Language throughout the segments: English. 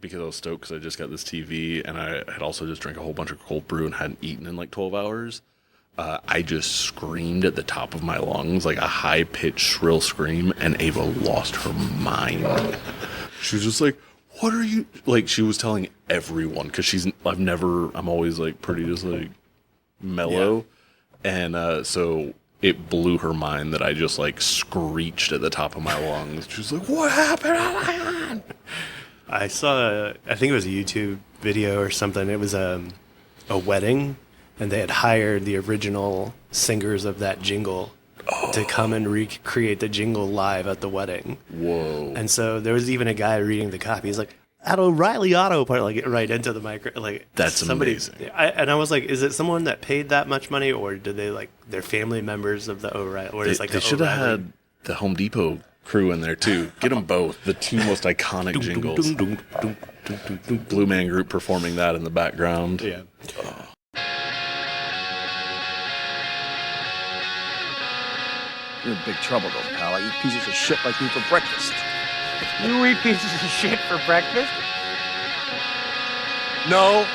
because I was stoked because I just got this TV and I had also just drank a whole bunch of cold brew and hadn't eaten in like 12 hours. I just screamed at the top of my lungs, like a high-pitched, shrill scream, and Ava lost her mind. She was just like, what are you... Like, she was telling everyone, because I'm always, like, pretty just, like, mellow. Yeah. And so it blew her mind that I just, like, screeched at the top of my lungs. She was like, what happened? Oh, my God! I saw, I think it was a YouTube video or something. It was a wedding. And they had hired the original singers of that jingle to come and recreate the jingle live at the wedding. Whoa. And so there was even a guy reading the copy. He's like, at O'Reilly Auto Part, like right into the mic. Like, that's amazing. And I was like, is it someone that paid that much money, or did they like their family members of the O'Reilly? Or they should have had the Home Depot crew in there too. Get them both. The two most iconic jingles. Blue Man Group performing that in the background. Yeah. Oh. You're in big trouble, though, pal. I eat pieces of shit like you for breakfast. You eat pieces of shit for breakfast? No.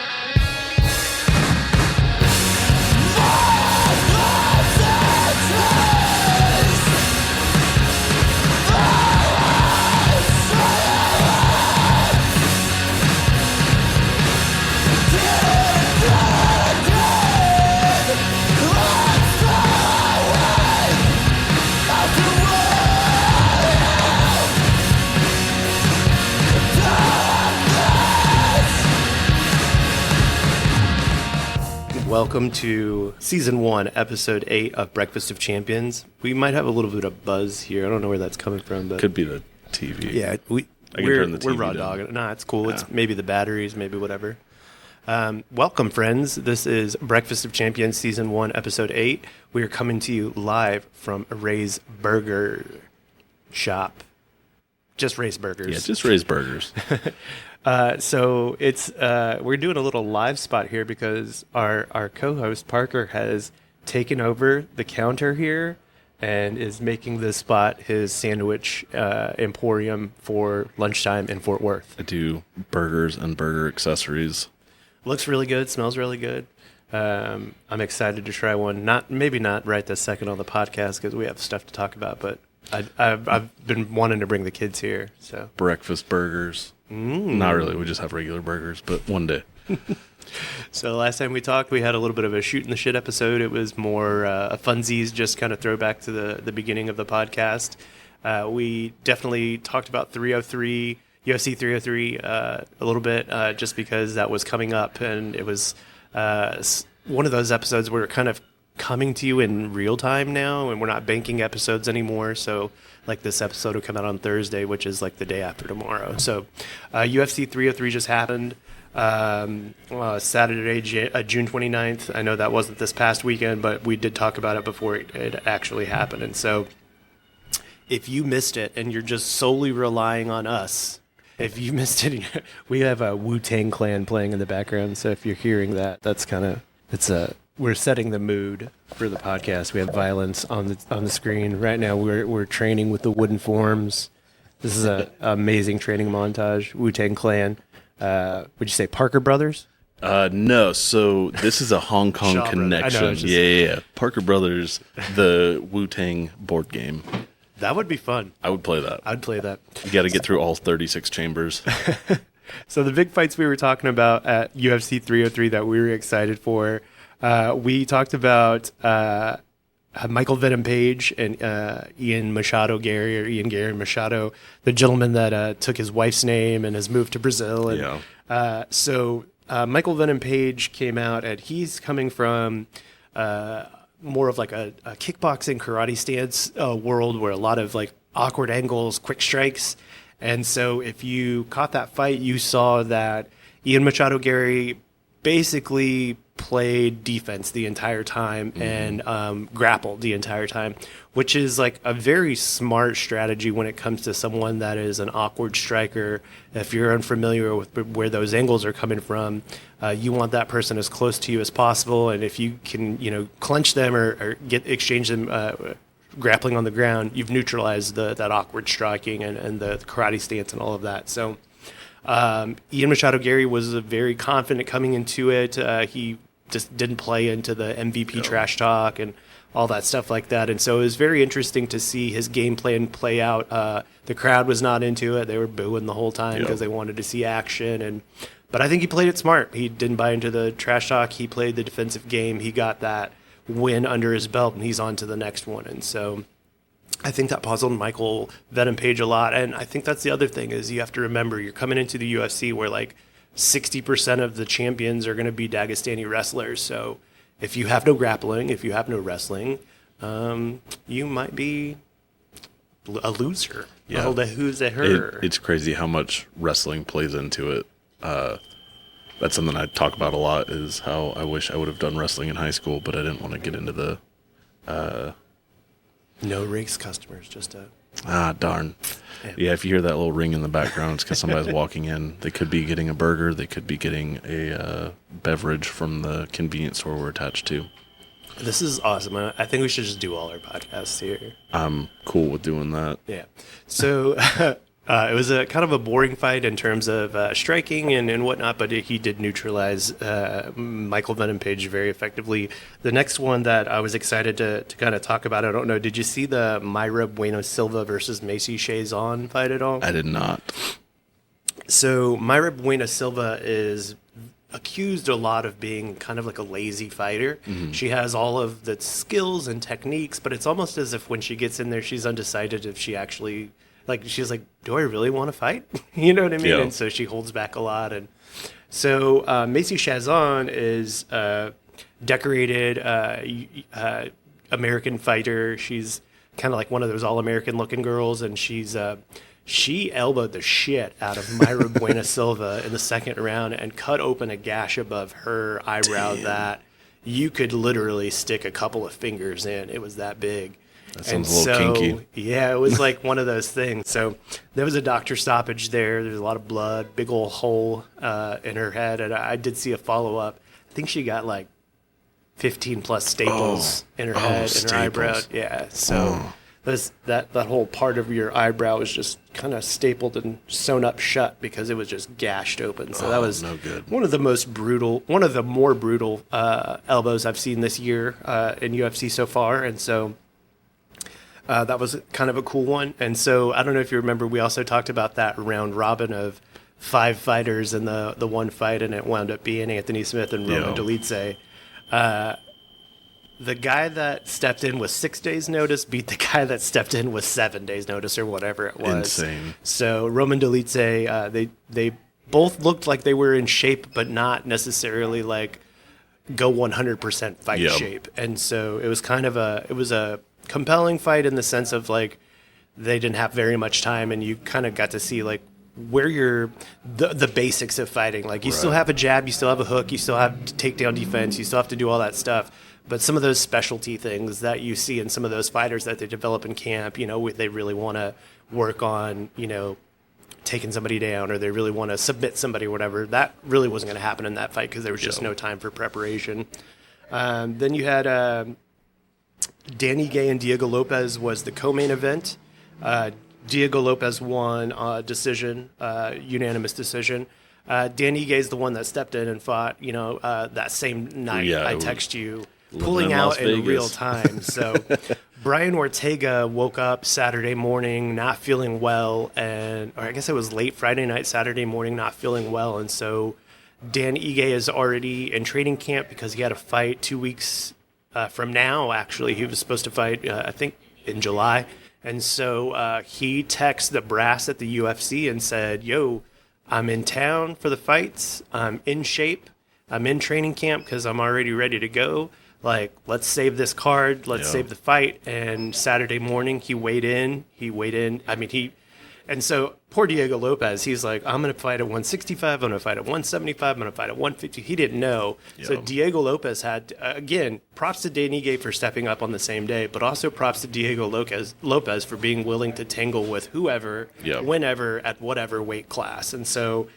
Welcome to Season 1, Episode 8 of Breakfast of Champions. We might have a little bit of buzz here. I don't know where that's coming from, but Could be the TV. yeah, we're raw dogging it. Nah, it's cool. Yeah. It's maybe the batteries, maybe whatever. Welcome, friends. This is Breakfast of Champions, Season 1, Episode 8. We are coming to you live from Ray's Burger Shop. Just Ray's Burgers. Yeah, just Ray's Burgers. So it's we're doing a little live spot here because our co-host Parker has taken over the counter here and is making this spot his sandwich emporium for lunchtime in Fort Worth. I do burgers and burger accessories. Looks really good, smells really good. I'm excited to try one. Maybe not right this second on the podcast because we have stuff to talk about, but I've been wanting to bring the kids here. So breakfast burgers. Not really. We just have regular burgers, but one day. So last time we talked, we had a little bit of a shoot in the shit episode. It was more a funsies, just kind of throwback to the beginning of the podcast. We definitely talked about 303, UFC 303 a little bit, just because that was coming up, and it was one of those episodes where we're kind of coming to you in real time now, and we're not banking episodes anymore. So like this episode will come out on Thursday, which is like the day after tomorrow. So UFC 303 just happened Saturday, June 29th. I know that wasn't this past weekend, but we did talk about it before it actually happened. And so if you missed it and you're just solely relying on us, if you missed it, we have a Wu-Tang Clan playing in the background. So if you're hearing that, that's kind of, we're setting the mood for the podcast. We have violence on the screen right now. We're training with the wooden forms. This is an amazing training montage. Wu-Tang Clan. Would you say Parker Brothers? No. So this is a Hong Kong connection. Yeah. Parker Brothers, the Wu-Tang board game. That would be fun. I would play that. I'd play that. You got to get through all 36 chambers. So the big fights we were talking about at UFC 303 that we were excited for. We talked about Michael Venom Page and Ian Gary Machado, the gentleman that took his wife's name and has moved to Brazil. And, so Michael Venom Page came out, and he's coming from more of like a kickboxing karate stance world where a lot of like awkward angles, quick strikes. And so if you caught that fight, you saw that Ian Machado Gary basically played defense the entire time and grappled the entire time, which is like a very smart strategy when it comes to someone that is an awkward striker. If you're unfamiliar with where those angles are coming from, you want that person as close to you as possible. And if you can, clench them or exchange them grappling on the ground, you've neutralized that awkward striking and the karate stance and all of that. So Ian Machado Gary was very confident coming into it. He just didn't play into the MVP trash talk and all that stuff like that. And so it was very interesting to see his game plan play out. The crowd was not into it. They were booing the whole time because they wanted to see action. But I think he played it smart. He didn't buy into the trash talk. He played the defensive game. He got that win under his belt, and he's on to the next one. And so I think that puzzled Michael Venom Page a lot. And I think that's the other thing is you have to remember you're coming into the UFC where like 60% of the champions are going to be Dagestani wrestlers. So if you have no grappling, if you have no wrestling, you might be a loser. Yeah. A loser. It's crazy how much wrestling plays into it. That's something I talk about a lot is how I wish I would have done wrestling in high school, but I didn't want to get into the... No race customers, just a... darn. Yeah, if you hear that little ring in the background, it's because somebody's walking in. They could be getting a burger. They could be getting a beverage from the convenience store we're attached to. This is awesome. I think we should just do all our podcasts here. I'm cool with doing that. Yeah. So it was a kind of a boring fight in terms of striking and whatnot, but he did neutralize Michael Venom Page very effectively. The next one that I was excited to kind of talk about, I don't know, did you see the Mayra Bueno Silva versus Macy Chazon fight at all? I did not. So Mayra Bueno Silva is accused a lot of being kind of like a lazy fighter. Mm-hmm. She has all of the skills and techniques, but it's almost as if when she gets in there, she's undecided if she actually... Like, she's like, do I really want to fight? You know what I mean? Yeah. And so she holds back a lot. And so Macy Chazon is decorated American fighter. She's kind of like one of those all-American looking girls. And she elbowed the shit out of Mayra Bueno Silva in the second round and cut open a gash above her eyebrow that you could literally stick a couple of fingers in. It was that big. That sounds a little kinky. Yeah, it was like one of those things. So there was a doctor stoppage there. There's a lot of blood, big old hole in her head. And I did see a follow-up. I think she got like 15 plus staples in her head and her eyebrow. Yeah, so that whole part of your eyebrow was just kind of stapled and sewn up shut because it was just gashed open. So that was no good. one of the more brutal elbows I've seen this year in UFC so far. And so... that was kind of a cool one. And so I don't know if you remember, we also talked about that round robin of 5 fighters in the one fight, and it wound up being Anthony Smith and Roman Dolidze. The guy that stepped in with 6 days' notice beat the guy that stepped in with 7 days' notice or whatever it was. Insane. So Roman Dolidze, they both looked like they were in shape, but not necessarily like go 100% fight shape. And so it was kind of a compelling fight in the sense of like they didn't have very much time, and you kind of got to see like where you're the basics of fighting. Like you still have a jab, you still have a hook, you still have takedown defense, you still have to do all that stuff. But some of those specialty things that you see in some of those fighters that they develop in camp, you know, they really want to work on, you know, taking somebody down, or they really want to submit somebody or whatever. That really wasn't going to happen in that fight because there was just no time for preparation. Then you had Danny Gay and Diego Lopez was the co-main event. Diego Lopez won decision, unanimous decision. Danny Gay's the one that stepped in and fought, you know, that same night. I text you, pulling out in real time. So Brian Ortega woke up Saturday morning not feeling well, or I guess it was late Friday night, Saturday morning not feeling well. And so Dan Ige is already in training camp because he had a fight 2 weeks from now, actually. He was supposed to fight, I think, in July. And so he texted the brass at the UFC and said, yo, I'm in town for the fights. I'm in shape. I'm in training camp because I'm already ready to go. Like, let's save this card. Let's save the fight. And Saturday morning, he weighed in. And so poor Diego Lopez, he's like, I'm going to fight at 165. I'm going to fight at 175. I'm going to fight at 150. He didn't know. Yep. So Diego Lopez had, again, props to Danny Gay for stepping up on the same day, but also props to Diego Lopez for being willing to tangle with whoever, whenever, at whatever weight class. And so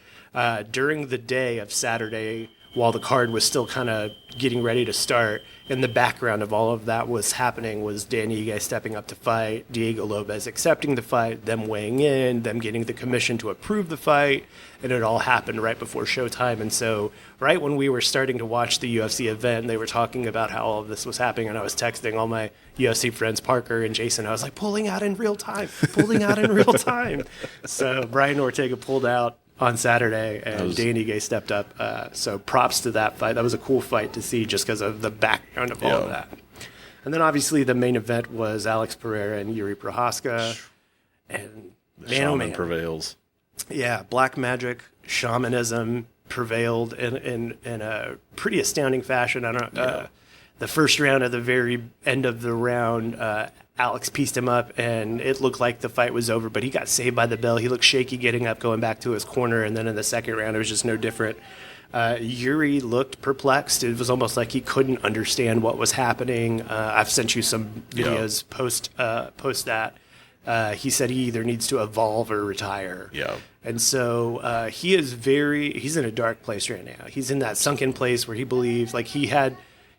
during the day of Saturday, while the card was still kind of getting ready to start. In the background of all of that was happening was Dan Ige stepping up to fight, Diego Lopez accepting the fight, them weighing in, them getting the commission to approve the fight, and it all happened right before showtime. And so right when we were starting to watch the UFC event, they were talking about how all of this was happening, and I was texting all my UFC friends, Parker and Jason. I was like, pulling out in real time. So Brian Ortega pulled out on Saturday, and Dan Ige stepped up. So props to that fight. That was a cool fight to see just because of the background of all of that. And then obviously the main event was Alex Pereira and Yuri Prohaska. And Shaman prevails. Yeah, black magic, shamanism prevailed in a pretty astounding fashion. The first round, at the very end of the round, Alex pieced him up, and it looked like the fight was over, but he got saved by the bell. He looked shaky getting up, going back to his corner, and then in the second round, it was just no different. Yuri looked perplexed. It was almost like he couldn't understand what was happening. I've sent you some videos post that. He said he either needs to evolve or retire. Yeah. And so he's in a dark place right now. He's in that sunken place where he believes, like, he had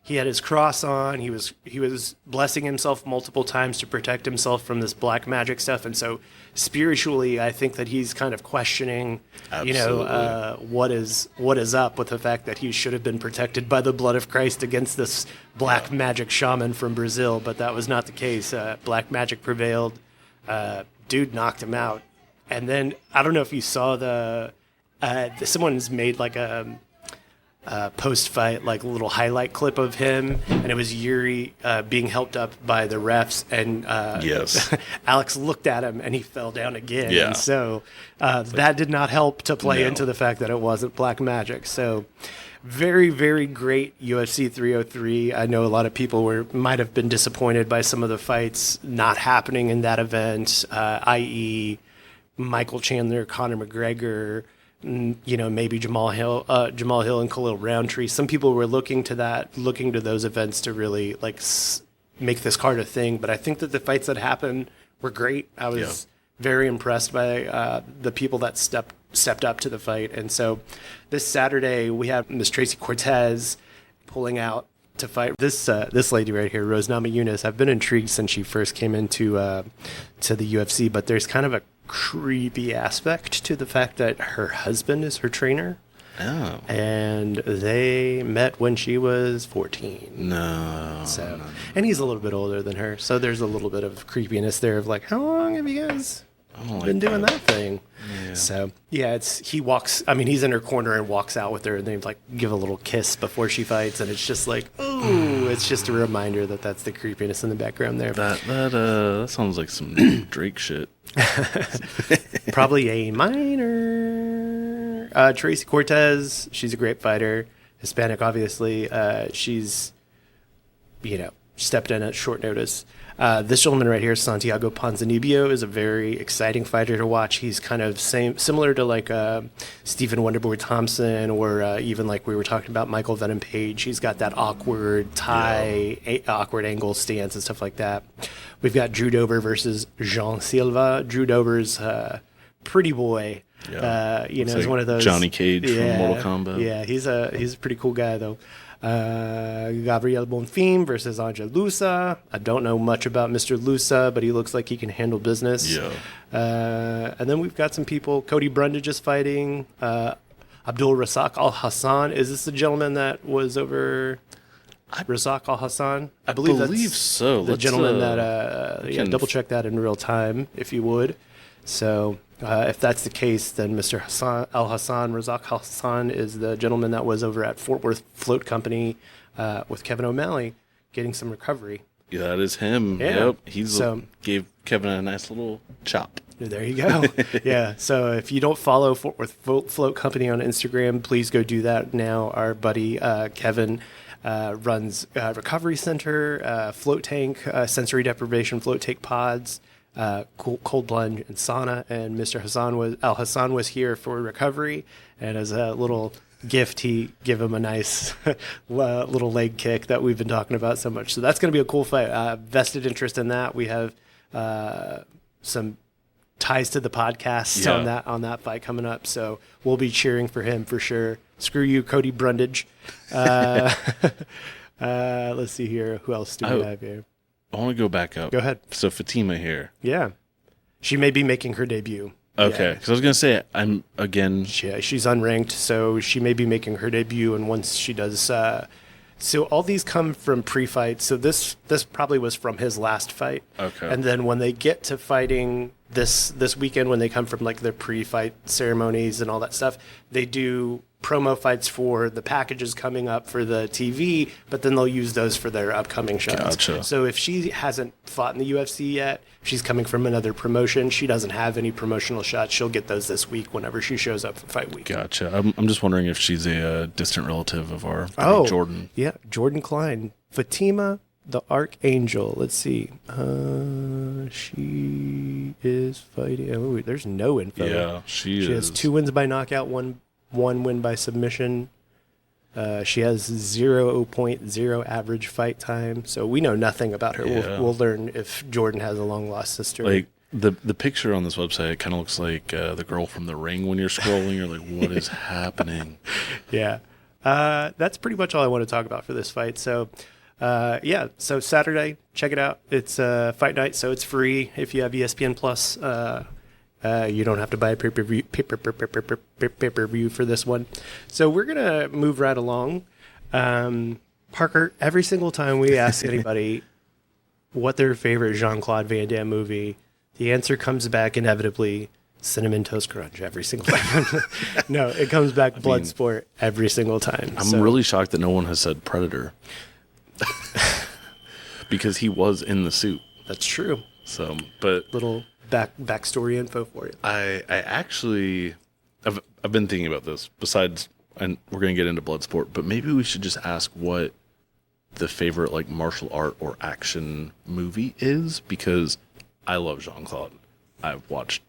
his cross on. He was blessing himself multiple times to protect himself from this black magic stuff. And so spiritually, I think that he's kind of questioning, what is up with the fact that he should have been protected by the blood of Christ against this black magic shaman from Brazil. But that was not the case. Black magic prevailed. Dude knocked him out. And then I don't know if you saw someone's made like a post-fight, like a little highlight clip of him, and it was Yuri being helped up by the refs, and yes, Alex looked at him and he fell down again. Yeah. And so that did not help to play into the fact that it wasn't black magic. So very, very great UFC 303. I know a lot of people might have been disappointed by some of the fights not happening in that event, i.e. Michael Chandler, Conor McGregor, maybe Jamal Hill and Khalil Roundtree. Some people were looking to those events to really make this card a thing. But I think that the fights that happened were great. I was very impressed by the people that stepped up to the fight. And so this Saturday we have Miss Tracy Cortez pulling out to fight this lady right here, Rose Namajunas. I've been intrigued since she first came into to the UFC, but there's kind of a creepy aspect to the fact that her husband is her trainer. Oh. And they met when she was 14. No. And he's a little bit older than her, so there's a little bit of creepiness there of like, how long have you guys been doing that thing? Yeah. So he's in her corner and walks out with her, and they give a little kiss before she fights, and it's just like, ooh, it's just a reminder that that's the creepiness in the background there. That sounds like some Drake shit. Probably a minor. Tracy Cortez, she's a great fighter, Hispanic, obviously. She's stepped in at short notice. This gentleman right here, Santiago Ponzinibbio, is a very exciting fighter to watch. He's kind of similar to Stephen Wonderboy Thompson, or even like we were talking about Michael Venom Page. He's got that awkward awkward angle stance and stuff like that. We've got Drew Dober versus Jean Silva. Drew Dober's pretty boy. Yeah. He's one of those Johnny Cage from Mortal Kombat. Yeah, he's a pretty cool guy though. Gabriel Bonfim versus Angel Lusa. I don't know much about Mr. Lusa, but he looks like he can handle business. Yeah. And then we've got some people. Cody Brundage is fighting. Abdul Razak Al Hassan. Is this the gentleman that was over Razak Al Hassan? I believe so. The gentleman that double check that in real time if you would. So if that's the case, then Mr. Razak Hassan is the gentleman that was over at Fort Worth Float Company with Kevin O'Malley getting some recovery. Yeah, that is him. Yeah. Yep. Gave Kevin a nice little chop. There you go. Yeah. So if you don't follow Fort Worth Float Company on Instagram, please go do that now. Our buddy Kevin runs Recovery Center, Float Tank, sensory deprivation float tank pods, cold plunge and sauna, and Mr. Al Hassan was here for recovery, and as a little gift he gave him a nice little leg kick that we've been talking about so much. So that's going to be a cool fight. Vested interest in that. We have some ties to the podcast on that fight coming up. So we'll be cheering for him for sure. Screw you, Cody Brundage. Let's see here. Who else do we have here? I want to go back up. Go ahead. So Fatima here. Yeah. She may be making her debut. Okay. Because I was going to say, I'm again. Yeah, she's unranked, so she may be making her debut. And once she does, so all these come from pre-fight. So this probably was from his last fight. Okay. And then when they get to fighting this weekend, when they come from like their pre-fight ceremonies and all that stuff, they do promo fights for the packages coming up for the TV, but then they'll use those for their upcoming shows. Gotcha. So if she hasn't fought in the UFC yet, she's coming from another promotion, she doesn't have any promotional shots, she'll get those this week whenever she shows up for fight week. Gotcha. I'm just wondering if she's a distant relative of our Jordan. Yeah, Jordan Klein. Fatima the Archangel. Let's see. She is fighting. Oh, there's no info. Yeah, she has 2 wins by knockout, one win by submission. She has 0.0 average fight time, so we know nothing about her. Yeah. We'll learn if Jordan has a long lost sister. Like the picture on this website, it kind of looks like the girl from The Ring. When you're scrolling, you're like, what is happening? Yeah, that's pretty much all I want to talk about for this fight. So, so Saturday, check it out. It's fight night, so it's free if you have ESPN Plus. You don't have to buy a pay-per-view for this one. So we're going to move right along. Parker, every single time we ask anybody what their favorite Jean-Claude Van Damme movie, the answer comes back inevitably, Cinnamon Toast Crunch every single time. No, it comes back Bloodsport every single time. I'm really shocked that no one has said Predator. Because he was in the suit. That's true. So, but little backstory info for you. I actually I've been thinking about this. Besides, and we're gonna get into Bloodsport, but maybe we should just ask what the favorite like martial art or action movie is, because I love Jean-Claude. I've watched,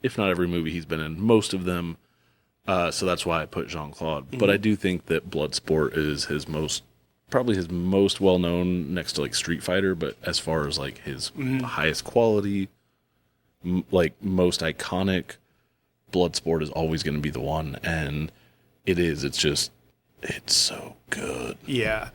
if not every movie he's been in, most of them. So that's why I put Jean-Claude. Mm-hmm. But I do think that Bloodsport is probably his most well known, next to like Street Fighter. But as far as like his highest quality, like most iconic, Bloodsport is always going to be the one, and it's so good. Yeah.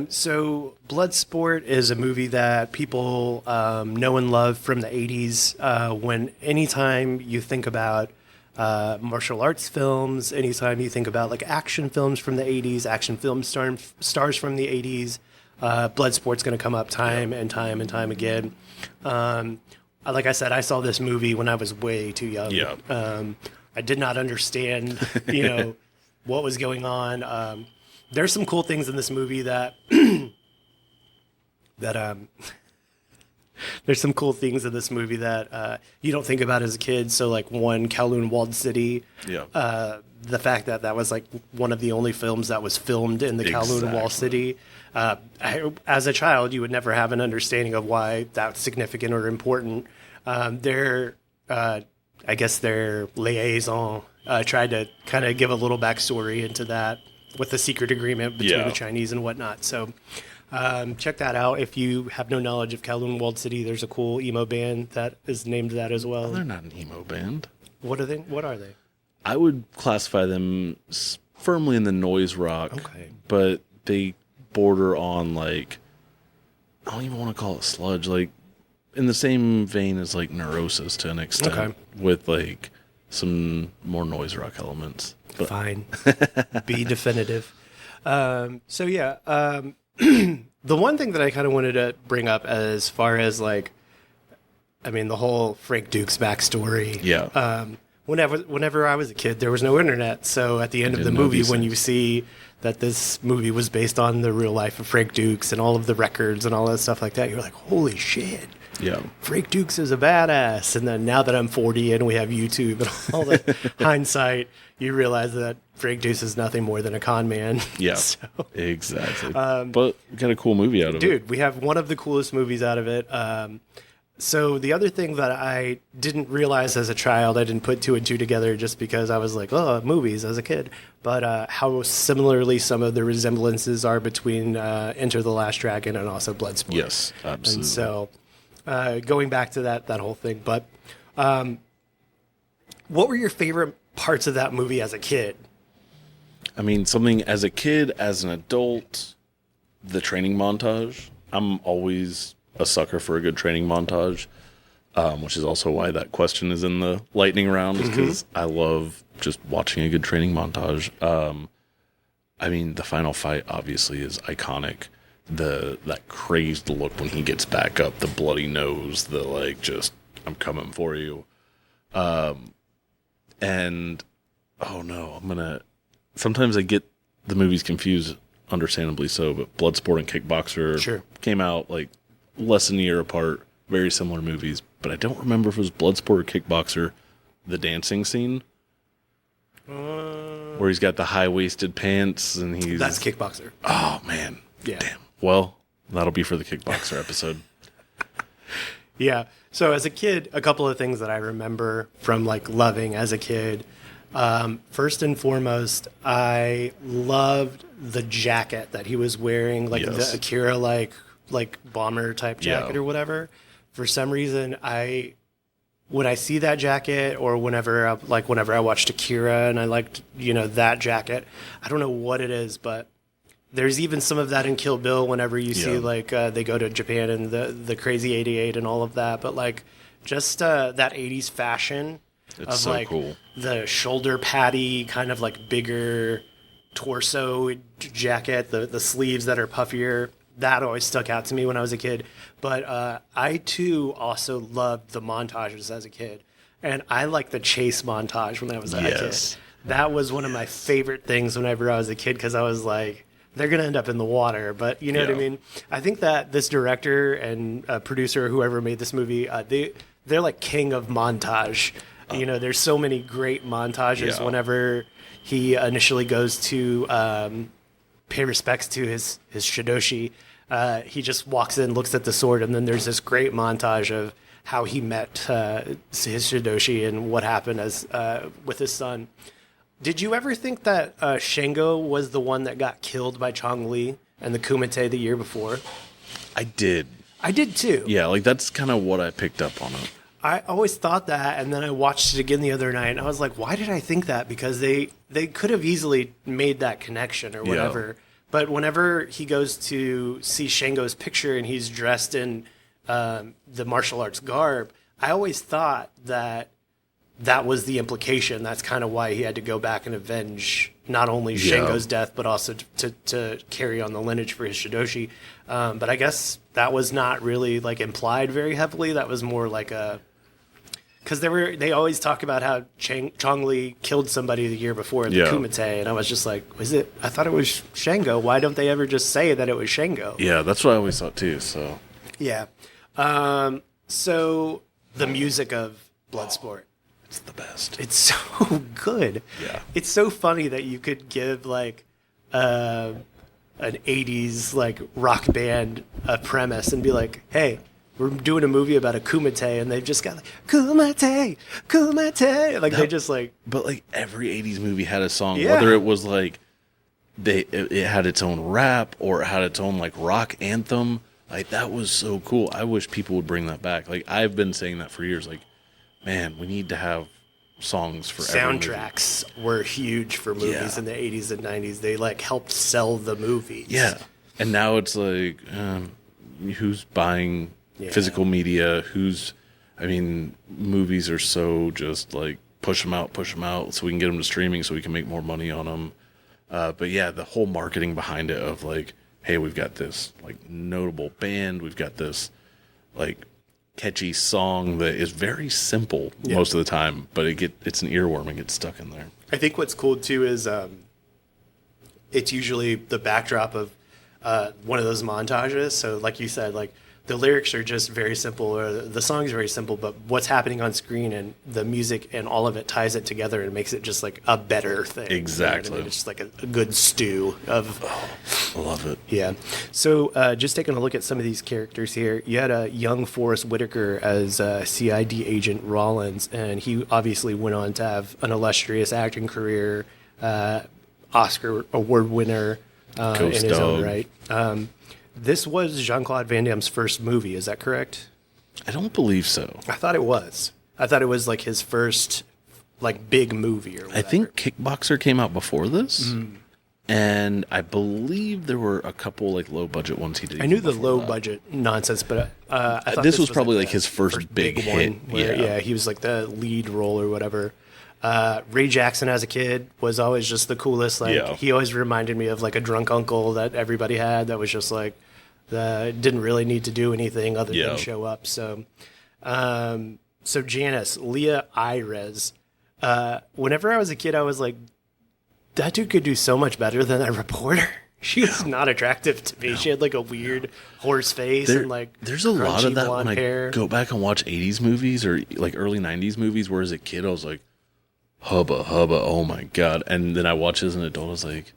So Bloodsport is a movie that people know and love from the 80s. When anytime you think about martial arts films, anytime you think about like action films from the 80s, action film stars from the 80s, Bloodsport's going to come up time and time and time again. Like I said, I saw this movie when I was way too young. Yeah. I did not understand, what was going on. There's some cool things in this movie that there's some cool things in this movie that you don't think about as a kid. So like one, Kowloon Walled City. Yeah. The fact that was like one of the only films that was filmed in the Kowloon Walled City. As a child, you would never have an understanding of why that's significant or important. I guess their liaison tried to kind of give a little backstory into that with the secret agreement between the Chinese and whatnot. So check that out. If you have no knowledge of Kowloon Walled City, there's a cool emo band that is named that as well. They're not an emo band. What are they? What are they? I would classify them firmly in the noise rock. Okay. But they border on like, I don't even want to call it sludge, like in the same vein as like Neurosis to an extent, with like some more noise rock elements. But fine. Be definitive. The one thing that I kind of wanted to bring up as far as like, the whole Frank Duke's backstory. Yeah. Whenever I was a kid, there was no internet. So at the end of the movie, when you see that this movie was based on the real life of Frank Dukes and all of the records and all that stuff like that, you're like, holy shit. Yeah. Frank Dukes is a badass. And then now that I'm 40 and we have YouTube and all the hindsight, you realize that Frank Dukes is nothing more than a con man. Yeah, so, exactly. But we got a cool movie out of it. Dude, we have one of the coolest movies out of it. So the other thing that I didn't realize as a child, I didn't put 2 and 2 together just because I was like, oh, movies as a kid. But how similarly some of the resemblances are between Enter the Last Dragon and also Bloodsport. Yes, absolutely. And so going back to that whole thing. But What were your favorite parts of that movie as a kid? I mean, something as a kid, as an adult, the training montage. I'm always a sucker for a good training montage, which is also why that question is in the lightning round, because I love just watching a good training montage. I mean, the final fight obviously is iconic. That crazed look when he gets back up, the bloody nose, the like, just I'm coming for you. And oh no, sometimes I get the movies confused, understandably so, but Bloodsport and Kickboxer came out like less than a year apart, very similar movies, but I don't remember if it was Bloodsport or Kickboxer, the dancing scene. Where he's got the high-waisted pants and he's... That's Kickboxer. Oh, man. Yeah. Damn. Well, that'll be for the Kickboxer episode. Yeah. So as a kid, a couple of things that I remember from like loving as a kid. First and foremost, I loved the jacket that he was wearing, like the Akira like bomber type jacket or whatever. For some reason, when I see that jacket, or whenever I watched Akira and I liked, that jacket, I don't know what it is, but there's even some of that in Kill Bill whenever you see they go to Japan and the crazy 88 and all of that. But like just that 80s fashion it's so cool. The shoulder patty kind of like bigger torso jacket, the sleeves that are puffier. That always stuck out to me when I was a kid. But I, too, also loved the montages as a kid. And I liked the chase montage when I was a kid. That was one of my favorite things whenever I was a kid, because I was like, they're going to end up in the water. But you know what I mean? I think that this director and producer, whoever made this movie, they're like king of montage. There's so many great montages whenever he initially goes to pay respects to his Shidoshi. He just walks in, looks at the sword, and then there's this great montage of how he met his Shidoshi and what happened with his son. Did you ever think that Shango was the one that got killed by Chong Li and the Kumite the year before? I did. I did too. Yeah, like that's kind of what I picked up on it. I always thought that, and then I watched it again the other night, and I was like, why did I think that? Because they could have easily made that connection or whatever. Yeah. But whenever he goes to see Shango's picture and he's dressed in the martial arts garb, I always thought that was the implication. That's kind of why he had to go back and avenge not only Shango's death, but also to carry on the lineage for his Shidoshi. But I guess that was not really like implied very heavily. That was more like because they always talk about how Chong Li killed somebody the year before at the Kumite, and I was just like, I thought it was Shango. Why don't they ever just say that it was Shango? Yeah, that's what I always thought too. So yeah. So the music of Bloodsport. It's the best. It's so good. Yeah. It's so funny that you could give like an 80s like rock band a premise and be like, hey, we're doing a movie about a kumite, and they've just got like kumite, kumite, like they just like. But like every '80s movie had a song, whether it was like it had its own rap or it had its own like rock anthem. Like that was so cool. I wish people would bring that back. Like I've been saying that for years. Like, man, we need to have songs for soundtracks were huge for movies in the 80s and 90s. They like helped sell the movies. Yeah, and now it's like who's buying physical media? Movies are so just like push them out so we can get them to streaming so we can make more money on them. But yeah, the whole marketing behind it of like, hey, we've got this like notable band, we've got this like catchy song that is very simple most of the time, but it's an earworm and gets stuck in there. I think what's cool too is it's usually the backdrop of one of those montages. So like you said, like the lyrics are just very simple, or the song is very simple, but what's happening on screen and the music and all of it ties it together and makes it just like a better thing. Exactly. You know what I mean? It's just like a good stew of... I love it. Yeah. So just taking a look at some of these characters here, you had a young Forrest Whitaker as CID agent Rollins, and he obviously went on to have an illustrious acting career, Oscar award winner in his own right. This was Jean-Claude Van Damme's first movie, is that correct? I don't believe so. I thought it was. I thought it was like his first like big movie or whatever. I think Kickboxer came out before this. And I believe there were a couple like low budget ones he did. I knew the low budget nonsense, but I thought this was probably like like his first big hit. one. Where, he was like the lead role or whatever. Ray Jackson as a kid was always just the coolest. Like he always reminded me of like a drunk uncle that everybody had. That was just like didn't really need to do anything other than show up. So, so Janice, Leah Ayres. Whenever I was a kid, I was like, that dude could do so much better than that reporter. She was not attractive to me. She had like a weird horse face and like there's a lot of that when hair. I go back and watch 80s movies or like early 90s movies where as a kid I was like, hubba, oh my God. And then I watch as an adult, I was like,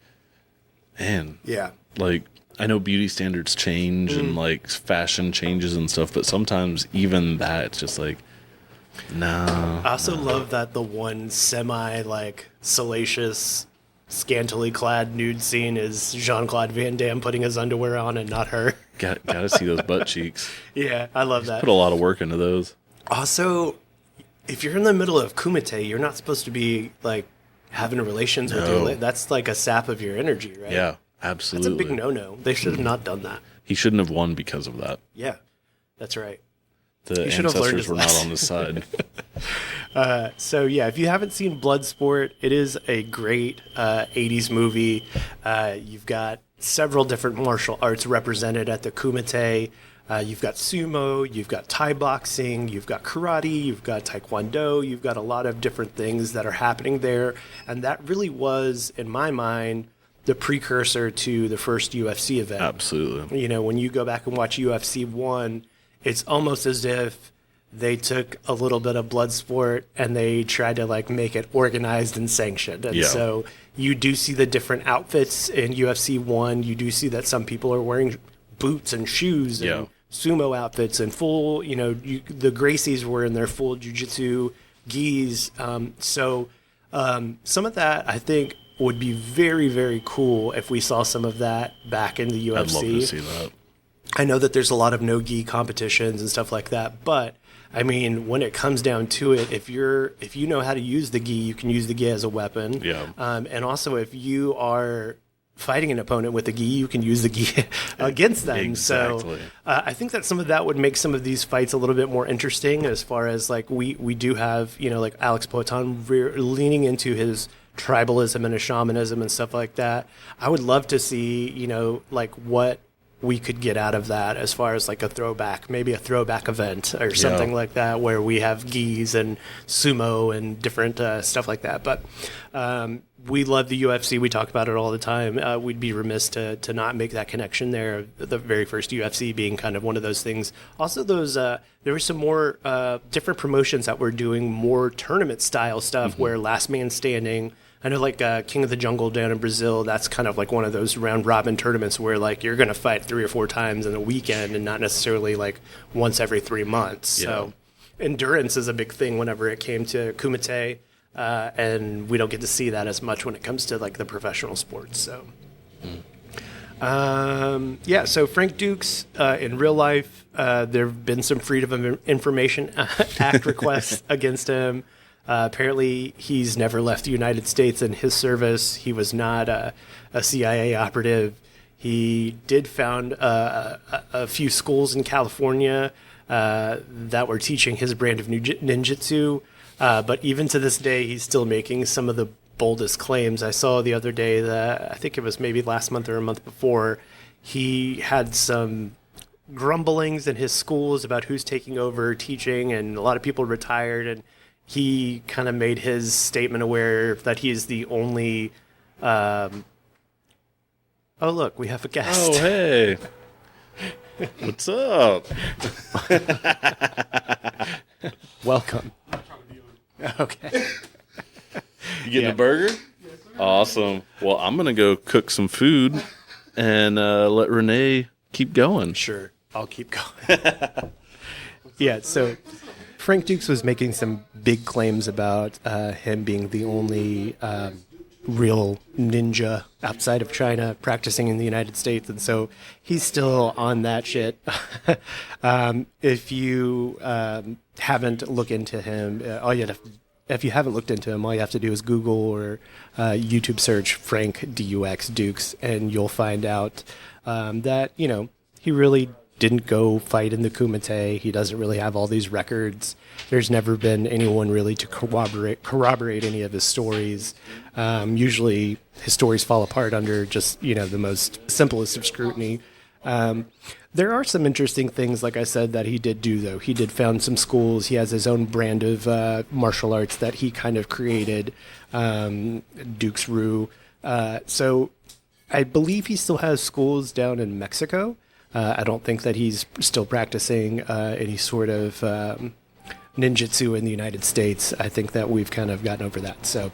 man. Yeah. Like, I know beauty standards change and like fashion changes and stuff, but sometimes even that, it's just like, no. I also love that the one semi like salacious, scantily clad nude scene is Jean-Claude Van Damme putting his underwear on and not her. Gotta see those butt cheeks. Yeah, I love that. Put a lot of work into those. Also, if you're in the middle of Kumite, you're not supposed to be like having relations with your. That's like a sap of your energy, right? Yeah, absolutely. That's a big no-no. They should have not done that. He shouldn't have won because of that. Yeah, that's right. The ancestors were not on this side. So yeah, if you haven't seen Bloodsport, it is a great 80s movie. You've got several different martial arts represented at the Kumite. You've got sumo, you've got Thai boxing, you've got karate, you've got taekwondo, you've got a lot of different things that are happening there. And that really was, in my mind, the precursor to the first UFC event. Absolutely. You know, when you go back and watch UFC 1, it's almost as if they took a little bit of Bloodsport and they tried to like make it organized and sanctioned. And so you do see the different outfits in UFC 1. You do see that some people are wearing boots and shoes and sumo outfits and full, you know, the Gracies were in their full jiu-jitsu gis. So some of that, I think, would be very, very cool if we saw some of that back in the UFC. I'd love to see that. I know that there's a lot of no-gi competitions and stuff like that, but I mean, when it comes down to it, if you know how to use the gi, you can use the gi as a weapon. Yeah. And also, if you are fighting an opponent with a gi, you can use the gi against them. Exactly. So I think that some of that would make some of these fights a little bit more interesting. As far as like we do have, you know, like Alex Poitin leaning into his tribalism and his shamanism and stuff like that. I would love to see, you know, like what we could get out of that as far as like a throwback, maybe a throwback event or something like that, where we have gis and sumo and different stuff like that. But we love the UFC. We talk about it all the time. We'd be remiss to not make that connection there. The very first UFC being kind of one of those things. Also, those there were some more different promotions that were doing more tournament style stuff where last man standing. I know like King of the Jungle down in Brazil, that's kind of like one of those round robin tournaments where like you're going to fight 3 or 4 times in a weekend and not necessarily like once every 3 months. Yeah. So endurance is a big thing whenever it came to Kumite, and we don't get to see that as much when it comes to like the professional sports. So, so Frank Dukes in real life, there have been some Freedom of Information Act requests against him. Apparently, he's never left the United States in his service. He was not a CIA operative. He did found a few schools in California that were teaching his brand of ninjutsu. But even to this day, he's still making some of the boldest claims. I saw the other day that I think it was maybe last month or a month before, he had some grumblings in his schools about who's taking over teaching, and a lot of people retired, and he kind of made his statement aware that he is the only. Oh, look, we have a guest. Oh, hey. What's up? Welcome. Okay. You getting a burger? Yes, sir. Awesome. Well, I'm going to go cook some food and let Renee keep going. Sure. I'll keep going. Yeah, so Frank Dukes was making some big claims about him being the only real ninja outside of China practicing in the United States. And so he's still on that shit. If you haven't looked into him, if you haven't looked into him, all you have to do is Google or YouTube search Frank Dukes, and you'll find out that, he really didn't go fight in the Kumite. He doesn't really have all these records. There's never been anyone really to corroborate any of his stories. Usually his stories fall apart under just, the most simplest of scrutiny. There are some interesting things, like I said, that he did do, though. He did found some schools. He has his own brand of martial arts that he kind of created, Duke's Rue. So I believe he still has schools down in Mexico. I don't think that he's still practicing any sort of ninjutsu in the United States. I think that we've kind of gotten over that. So,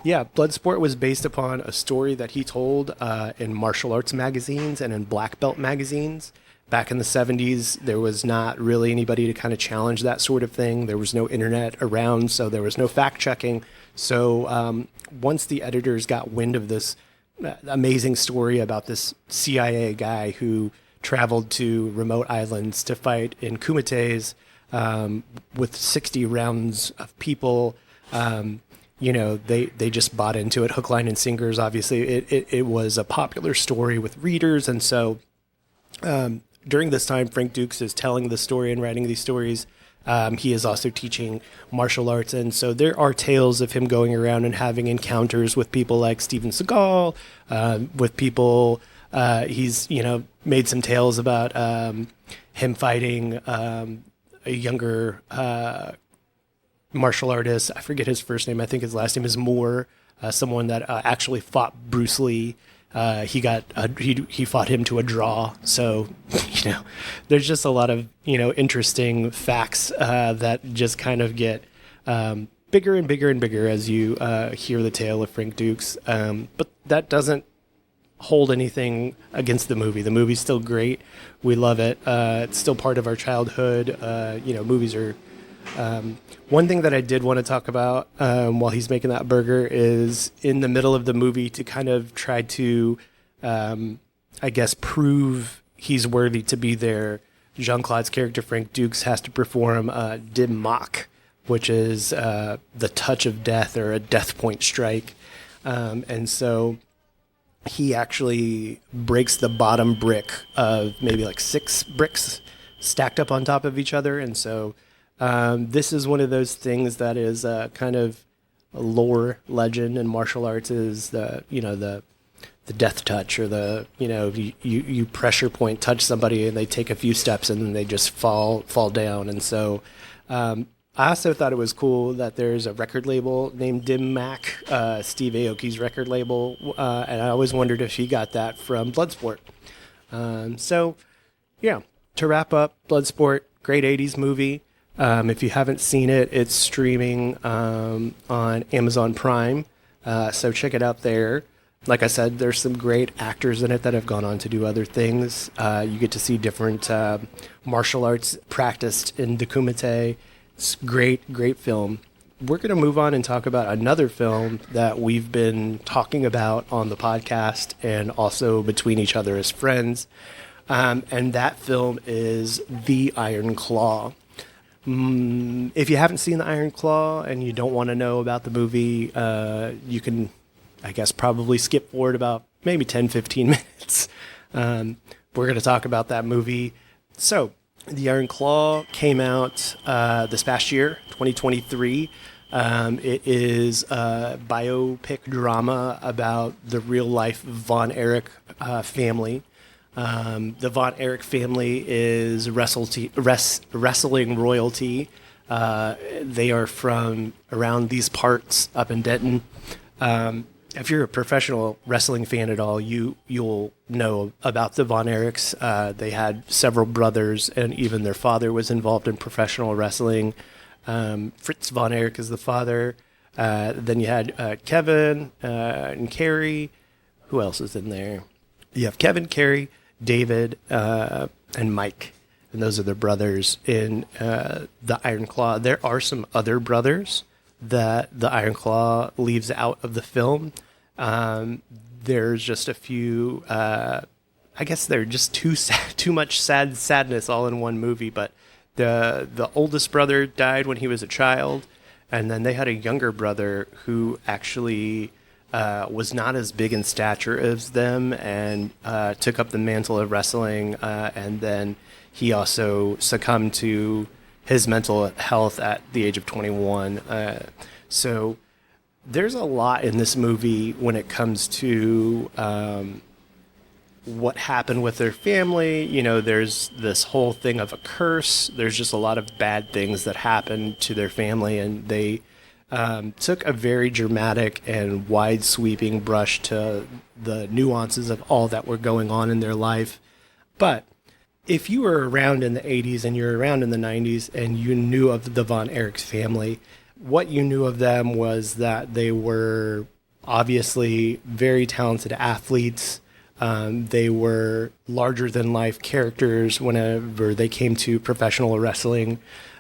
yeah, Bloodsport was based upon a story that he told in martial arts magazines and in black belt magazines. Back in the 70s, there was not really anybody to kind of challenge that sort of thing. There was no internet around, so there was no fact checking. So once the editors got wind of this amazing story about this CIA guy who traveled to remote islands to fight in kumites with 60 rounds of people. They just bought into it, hook, line, and sinkers. Obviously, it was a popular story with readers. And so during this time, Frank Dukes is telling the story and writing these stories. He is also teaching martial arts. And so there are tales of him going around and having encounters with people like Steven Seagal, with people... he's, made some tales about him fighting a younger martial artist. I forget his first name. I think his last name is Moore, someone that actually fought Bruce Lee. He fought him to a draw. So, there's just a lot of, interesting facts that just kind of get bigger and bigger and bigger as you hear the tale of Frank Dukes. But that doesn't hold anything against the movie. The movie's still great. We love it. It's still part of our childhood. Movies are... one thing that I did want to talk about while he's making that burger is in the middle of the movie to kind of try to, prove he's worthy to be there. Jean-Claude's character, Frank Dukes, has to perform Dim Mak, which is the touch of death or a death point strike. And so he actually breaks the bottom brick of maybe like 6 bricks stacked up on top of each other. And so this is one of those things that is kind of a lore legend in martial arts is the death touch or you pressure point touch somebody and they take a few steps and then they just fall down. And so I also thought it was cool that there's a record label named Dim Mak, Steve Aoki's record label, and I always wondered if he got that from Bloodsport. To wrap up, Bloodsport, great 80s movie. If you haven't seen it, it's streaming on Amazon Prime, so check it out there. Like I said, there's some great actors in it that have gone on to do other things. You get to see different martial arts practiced in the Kumite. It's great film. We're going to move on and talk about another film that we've been talking about on the podcast and also between each other as friends. And that film is The Iron Claw. If you haven't seen The Iron Claw and you don't want to know about the movie, you can, probably skip forward about maybe 10, 15 minutes. We're going to talk about that movie. So, The Iron Claw came out this past year, 2023. It is a biopic drama about the real-life Von Erich family. The Von Erich family is wrestling royalty. They are from around these parts up in Denton. If you're a professional wrestling fan at all, you'll know about the Von Erichs. They had several brothers, and even their father was involved in professional wrestling. Fritz Von Erich is the father. Then you had Kevin and Carrie. Who else is in there? You have Kevin, Carrie, David, and Mike. And those are their brothers in the Iron Claw. There are some other brothers that the Iron Claw leaves out of the film. There's just a few. I guess they're just too much sadness all in one movie. But the oldest brother died when he was a child, and then they had a younger brother who actually was not as big in stature as them, and took up the mantle of wrestling, and then he also succumbed to his mental health at the age of 21. So there's a lot in this movie when it comes to what happened with their family. You know, there's this whole thing of a curse. There's just a lot of bad things that happened to their family, and they took a very dramatic and wide-sweeping brush to the nuances of all that were going on in their life. But if you were around in the 80s and you're around in the 90s and you knew of the Von Erichs family, what you knew of them was that they were obviously very talented athletes. They were larger-than-life characters whenever they came to professional wrestling.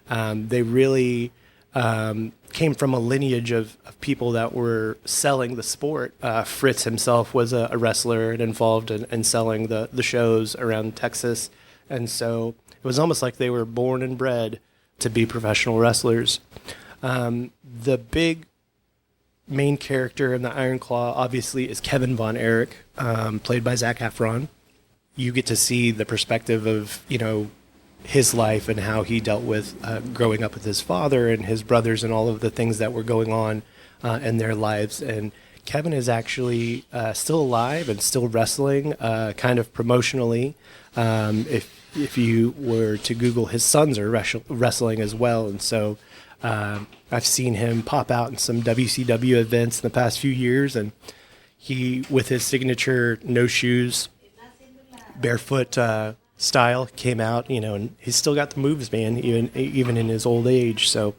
They really came from a lineage of people that were selling the sport. Fritz himself was a wrestler and involved in selling the shows around Texas. And so it was almost like they were born and bred to be professional wrestlers. The big main character in the Iron Claw, obviously, is Kevin Von Erich, played by Zac Efron. You get to see the perspective of, you know, his life and how he dealt with growing up with his father and his brothers and all of the things that were going on in their lives. And Kevin is actually still alive and still wrestling, kind of promotionally. If you were to Google, his sons are wrestling as well. And so I've seen him pop out in some WCW events in the past few years, and he, with his signature no shoes, barefoot style, came out, you know, and he's still got the moves, man, even in his old age. So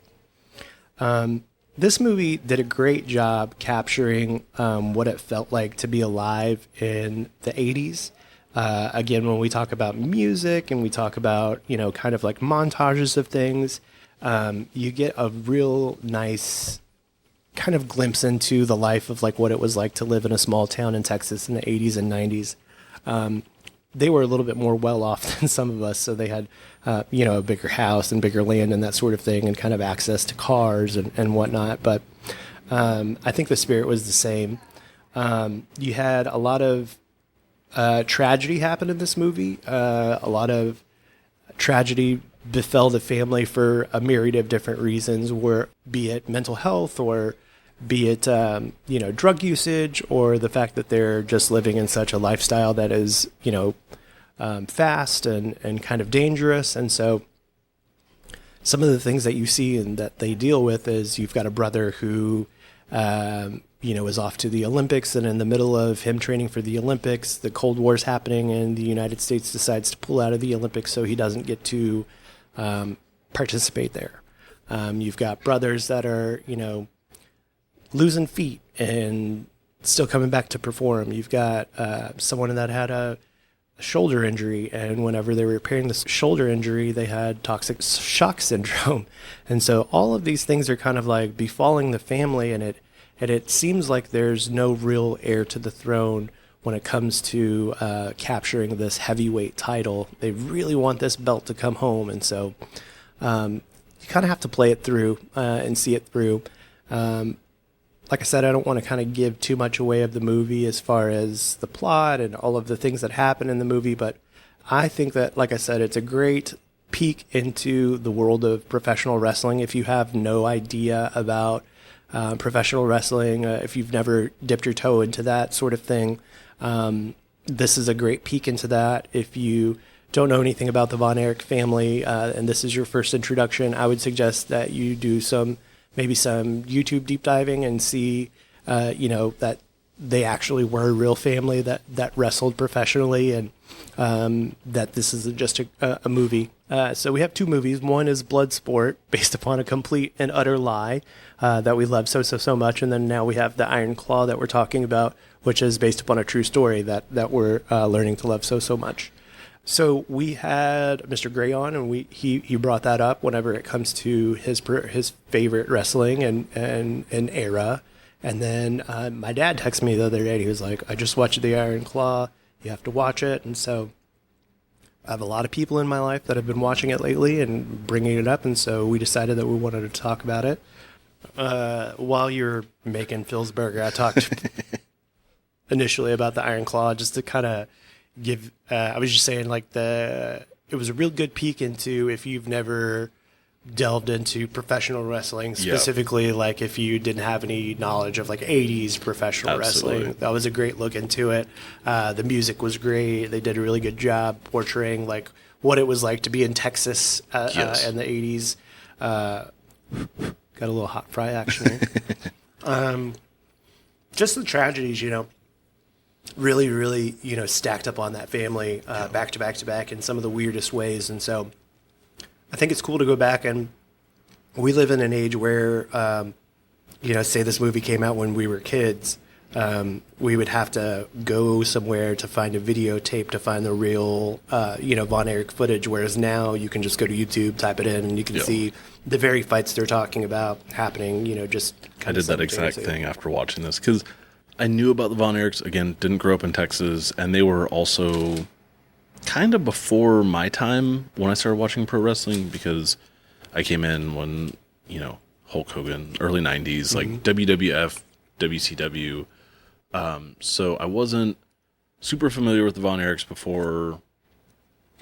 this movie did a great job capturing what it felt like to be alive in the 80s. Again, when we talk about music and we talk about, you know, kind of like montages of things, you get a real nice kind of glimpse into the life of like what it was like to live in a small town in Texas in the 80s and 90s. They were a little bit more well off than some of us, so they had, you know, a bigger house and bigger land and that sort of thing, and kind of access to cars and whatnot. But I think the spirit was the same. You had a lot of tragedy happen in this movie. A lot of tragedy befell the family for a myriad of different reasons, where be it mental health or be it you know, drug usage, or the fact that they're just living in such a lifestyle that is, you know, fast and kind of dangerous. And so some of the things that you see and that they deal with is you've got a brother who you know, is off to the Olympics, and in the middle of him training for the Olympics, the Cold War's happening and the United States decides to pull out of the Olympics, so he doesn't get to participate there. You've got brothers that are, you know, losing feet and still coming back to perform. You've got someone that had a shoulder injury, and whenever they were repairing the shoulder injury, they had toxic shock syndrome. And so all of these things are kind of like befalling the family, and it seems like there's no real heir to the throne when it comes to capturing this heavyweight title. They really want this belt to come home, and so you kind of have to play it through and see it through. Like I said, I don't want to kind of give too much away of the movie as far as the plot and all of the things that happen in the movie, but I think that, like I said, it's a great peek into the world of professional wrestling. If you have no idea about professional wrestling, if you've never dipped your toe into that sort of thing, this is a great peek into that. If you don't know anything about the Von Erich family and this is your first introduction, I would suggest that you do maybe some YouTube deep diving and see, you know, that they actually were a real family that wrestled professionally, and that this isn't just a movie. So we have two movies. One is Bloodsport, based upon a complete and utter lie that we love so much. And then now we have the Iron Claw that we're talking about, which is based upon a true story that we're learning to love so much. So we had Mr. Gray on, and he brought that up whenever it comes to his favorite wrestling and era. And then my dad texted me the other day. He was like, I just watched The Iron Claw. You have to watch it. And so I have a lot of people in my life that have been watching it lately and bringing it up. And so we decided that we wanted to talk about it. While you're making Phil's burger, I talked initially about The Iron Claw just to kind of give, I was just saying like it was a real good peek into if you've never delved into professional wrestling, specifically like if you didn't have any knowledge of like 80s professional wrestling. That was a great look into it. The music was great. They did a really good job portraying like what it was like to be in Texas in the 80s. Got a little hot fry action here. Just the tragedies, really, really, stacked up on that family back to back to back in some of the weirdest ways. And so I think it's cool to go back, and we live in an age where, say this movie came out when we were kids, we would have to go somewhere to find a videotape to find the real, Von Erich footage, whereas now you can just go to YouTube, type it in, and you can see the very fights they're talking about happening, just I did that exact thing after watching this, because I knew about the Von Erichs, again, didn't grow up in Texas, and they were also kind of before my time when I started watching pro wrestling, because I came in when, Hulk Hogan, early 90s, like WWF, WCW. So I wasn't super familiar with the Von Erichs before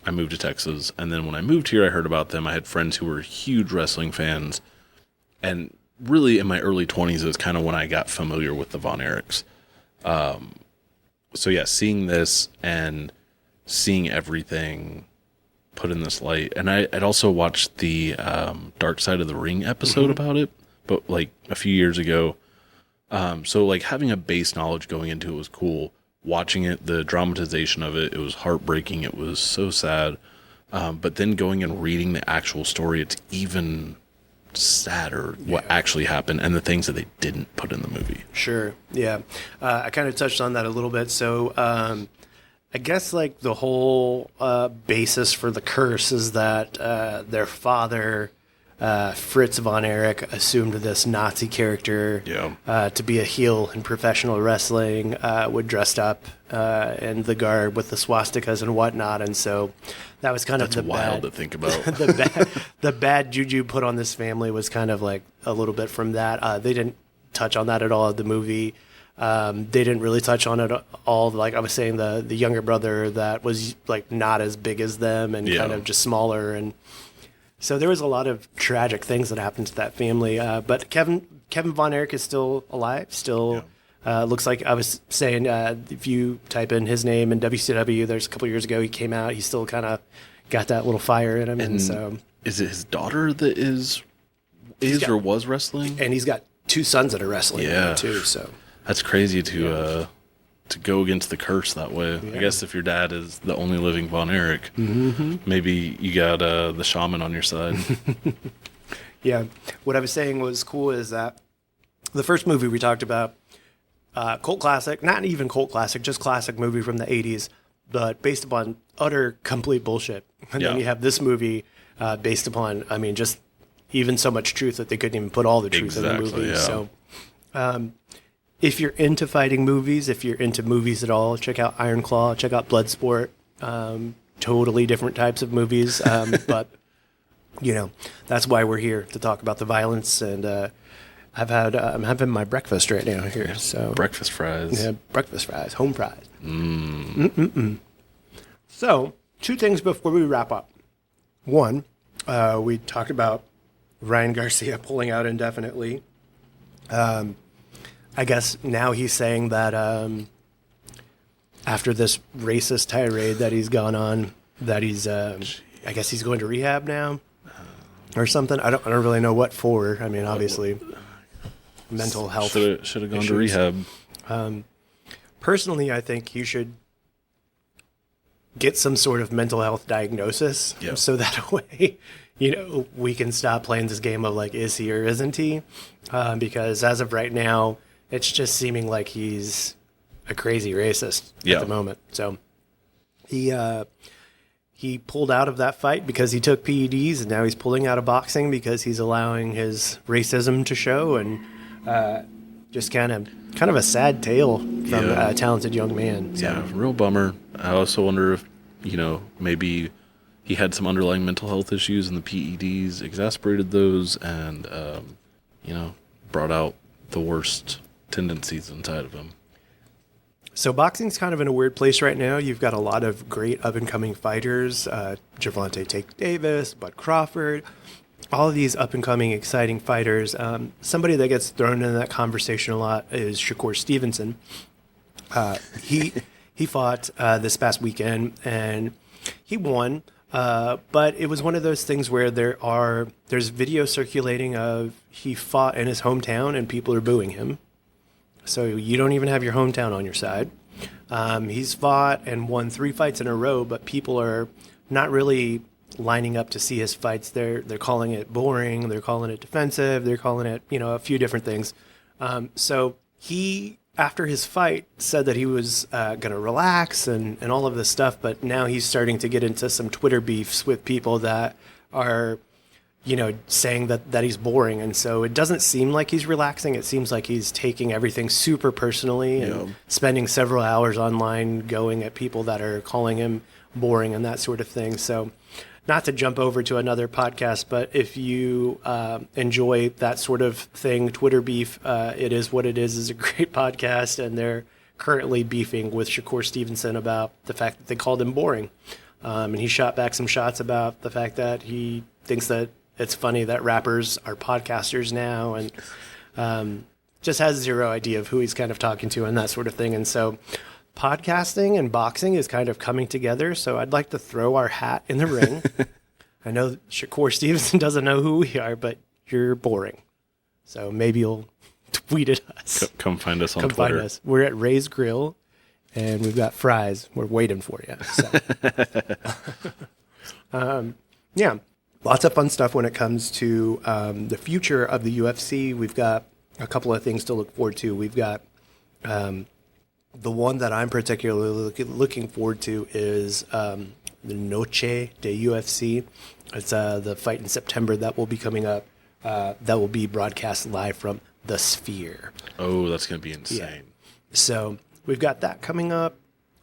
I moved to Texas. And then when I moved here, I heard about them. I had friends who were huge wrestling fans. And really in my early 20s is kind of when I got familiar with the Von Erichs. So yeah, seeing this and seeing everything put in this light. And I'd also watched the Dark Side of the Ring episode about it, but like a few years ago. So like having a base knowledge going into it was cool. Watching it, the dramatization of it, it was heartbreaking. It was so sad. But then going and reading the actual story, it's even sadder what actually happened and the things that they didn't put in the movie. Sure. Yeah. I kind of touched on that a little bit. So I guess like the whole basis for the curse is that their father, Fritz von Erich, assumed this Nazi character to be a heel in professional wrestling, would dress up in the garb with the swastikas and whatnot. And so that was kind of the wild to think about. the bad juju put on this family was kind of like a little bit from that. They didn't touch on that at all in the movie. They didn't really touch on it all. Like I was saying, the younger brother that was like not as big as them and kind of just smaller. And so there was a lot of tragic things that happened to that family. But Kevin Von Erich is still alive. Still looks like I was saying, if you type in his name in WCW, there's a couple years ago he came out. He still kind of got that little fire in him. And so is it his daughter that is or was wrestling? And he's got 2 sons that are wrestling now too. So. That's crazy to go against the curse that way. I guess if your dad is the only living Von Erich, maybe you got the shaman on your side. Yeah. What I was saying was cool is that the first movie we talked about, cult classic, not even cult classic, just classic movie from the 80s, but based upon utter complete bullshit. And then you have this movie based upon, just even so much truth that they couldn't even put all the truth in the movie. Yeah. So if you're into fighting movies, if you're into movies at all, check out Iron Claw, check out Bloodsport. Totally different types of movies, but that's why we're here to talk about the violence. And I'm having my breakfast right now here. So breakfast fries. Yeah, breakfast fries, home fries. So 2 things before we wrap up. One, we talked about Ryan Garcia pulling out indefinitely. I guess now he's saying that after this racist tirade that he's gone on, that he's, I guess he's going to rehab now or something. I don't really know what for. Obviously, mental health. Should have gone to rehab. Personally, I think you should get some sort of mental health diagnosis so that way, we can stop playing this game of like, is he or isn't he? Because as of right now, it's just seeming like he's a crazy racist at the moment. So he pulled out of that fight because he took PEDs, and now he's pulling out of boxing because he's allowing his racism to show. And just kind of a sad tale from a talented young man. So. Yeah, real bummer. I also wonder if, maybe he had some underlying mental health issues and the PEDs exacerbated those and, brought out the worst tendencies inside of him. So boxing's kind of in a weird place right now. You've got a lot of great up-and-coming fighters, Gervonta Tank Davis, Bud Crawford, all of these up-and-coming exciting fighters. Somebody that gets thrown into that conversation a lot is Shakur Stevenson. He fought this past weekend, and he won. But it was one of those things where there's video circulating of he fought in his hometown and people are booing him. So you don't even have your hometown on your side. He's fought and won 3 fights in a row, but people are not really lining up to see his fights. They're calling it boring. They're calling it defensive. They're calling it, a few different things. So he, after his fight, said that he was going to relax and all of this stuff, but now he's starting to get into some Twitter beefs with people that are, saying that he's boring. And so it doesn't seem like he's relaxing. It seems like he's taking everything super personally and spending several hours online going at people that are calling him boring and that sort of thing. So not to jump over to another podcast, but if you enjoy that sort of thing, Twitter beef, It Is What It Is a great podcast, and they're currently beefing with Shakur Stevenson about the fact that they called him boring. And he shot back some shots about the fact that he thinks that it's funny that rappers are podcasters now, and just has zero idea of who he's kind of talking to and that sort of thing. And so podcasting and boxing is kind of coming together, so I'd like to throw our hat in the ring. I know Shakur Stevenson doesn't know who we are, but you're boring. So maybe you'll tweet at us. Come find us on Come Twitter. find us. We're at Ray's Grill, and we've got fries. We're waiting for you. So. Yeah, lots of fun stuff when it comes to the future of the UFC. We've got a couple of things to look forward to. We've got the one that I'm particularly looking forward to is the Noche de UFC. It's the fight in September that will be coming up. That will be broadcast live from the Sphere. Oh, that's going to be insane. Yeah. So we've got that coming up.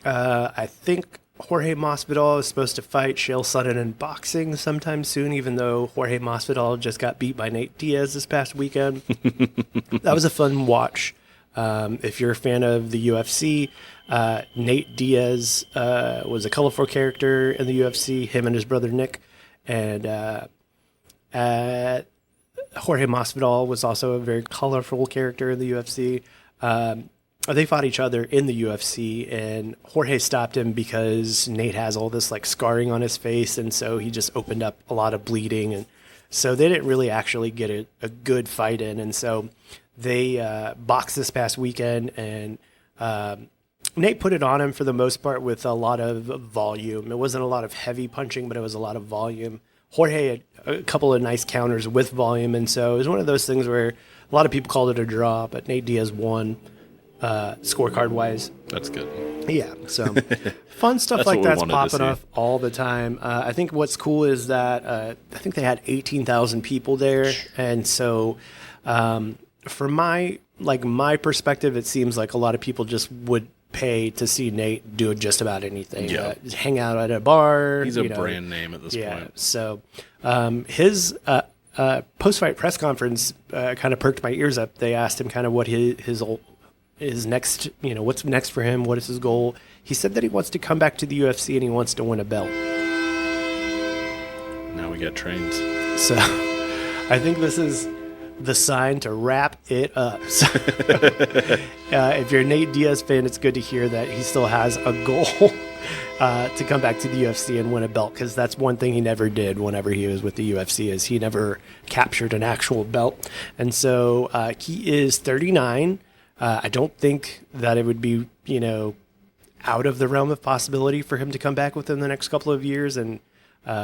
I think Jorge Masvidal is supposed to fight Chael Sonnen in boxing sometime soon, even though Jorge Masvidal just got beat by Nate Diaz this past weekend. That was a fun watch. If you're a fan of the UFC, Nate Diaz was a colorful character in the UFC, him and his brother Nick. And Jorge Masvidal was also a very colorful character in the UFC. They fought each other in the UFC, and Jorge stopped him because Nate has all this scarring on his face, and so he just opened up a lot of bleeding, and so they didn't really actually get a good fight in, and so they boxed this past weekend, and Nate put it on him for the most part with a lot of volume. It wasn't a lot of heavy punching, but it was a lot of volume. Jorge had a couple of nice counters with volume, and so it was one of those things where a lot of people called it a draw, but Nate Diaz won. Scorecard-wise. That's good. Yeah, so fun stuff like that's popping up all the time. I think what's cool is that I think they had 18,000 people there, and so from my perspective, it seems like a lot of people just would pay to see Nate do just about anything. Yeah. Hang out at a bar. He's a brand name at this point. So his post-fight press conference kind of perked my ears up. They asked him kind of what his next, what's next for him? What is his goal? He said that he wants to come back to the UFC and he wants to win a belt. Now we got trains. So I think this is the sign to wrap it up. So, if you're a Nate Diaz fan, it's good to hear that he still has a goal to come back to the UFC and win a belt, because that's one thing he never did whenever he was with the UFC, is he never captured an actual belt. And so he is 39. I don't think that it would be, out of the realm of possibility for him to come back within the next couple of years. And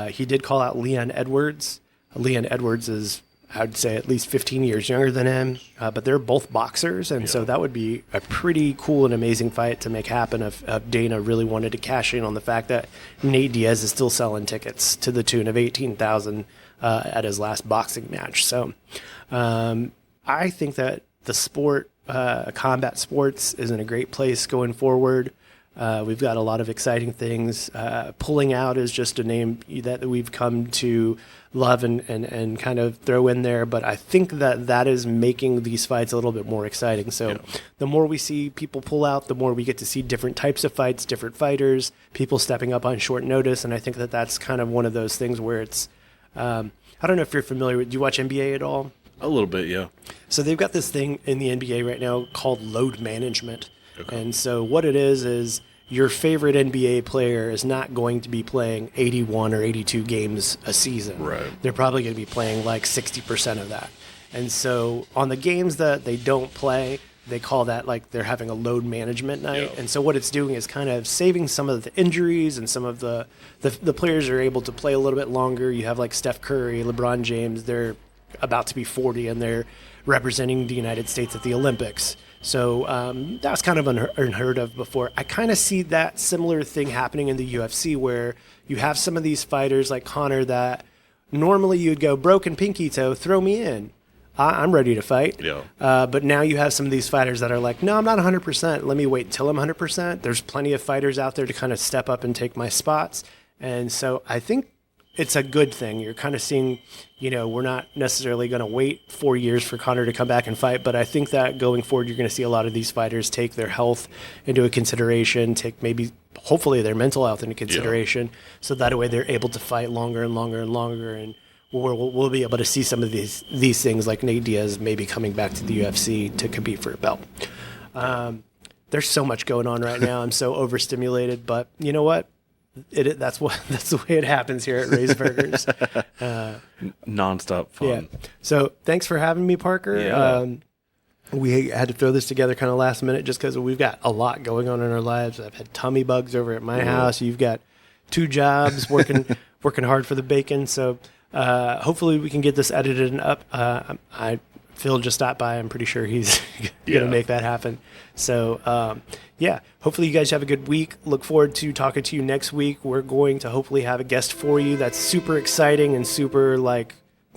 he did call out Leon Edwards. Leon Edwards is, I would say, at least 15 years younger than him, but they're both boxers. And so that would be a pretty cool and amazing fight to make happen if Dana really wanted to cash in on the fact that Nate Diaz is still selling tickets to the tune of 18,000 at his last boxing match. So I think that the sport combat sports is in a great place going forward. We've got a lot of exciting things. Pulling out is just a name that we've come to love and kind of throw in there. But I think that is making these fights a little bit more exciting. So the more we see people pull out, the more we get to see different types of fights, different fighters, people stepping up on short notice. And I think that's kind of one of those things where it's, I don't know if you're familiar with, do you watch NBA at all? A little bit, yeah. So they've got this thing in the NBA right now called load management. Okay. And so what it is your favorite NBA player is not going to be playing 81 or 82 games a season. Right. They're probably going to be playing like 60% of that. And so on the games that they don't play, they call that like they're having a load management night. Yeah. And so what it's doing is kind of saving some of the injuries, and some of the players are able to play a little bit longer. You have like Steph Curry, LeBron James, they're about to be 40 and they're representing the United States at the Olympics. So that was kind of unheard of before. I kind of see that similar thing happening in the UFC, where you have some of these fighters like Conor that normally you'd go broken pinky toe, throw me in. I'm ready to fight. Yeah. But now you have some of these fighters that are like, no, I'm not 100%. Let me wait until I'm 100%. There's plenty of fighters out there to kind of step up and take my spots. And so I think it's a good thing. You're kind of seeing, we're not necessarily going to wait 4 years for Conor to come back and fight, but I think that going forward, you're going to see a lot of these fighters take their health into a consideration, take hopefully their mental health into consideration, so that way they're able to fight longer and longer and longer, and we'll be able to see some of these things like Nate Diaz maybe coming back to the UFC to compete for a belt. There's so much going on right now. I'm so overstimulated, but you know what? That's the way it happens here at Ray's Burgers. Nonstop fun. Yeah. So thanks for having me, Parker. Yeah. We had to throw this together kind of last minute just because we've got a lot going on in our lives. I've had tummy bugs over at my house. You've got 2 jobs, working hard for the bacon. So hopefully we can get this edited and up. Phil just stopped by. I'm pretty sure he's going to make that happen. So, hopefully you guys have a good week. Look forward to talking to you next week. We're going to hopefully have a guest for you that's super exciting and super, going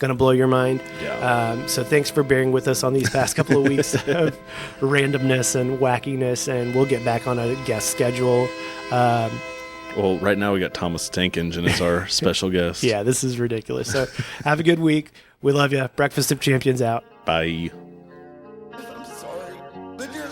to blow your mind. Yeah. So thanks for bearing with us on these past couple of weeks of randomness and wackiness, and we'll get back on a guest schedule. Well, right now we got Thomas Tank Engine as our special guest. Yeah, this is ridiculous. So have a good week. We love you. Breakfast of Champions out. Bye. I'm sorry. Then you're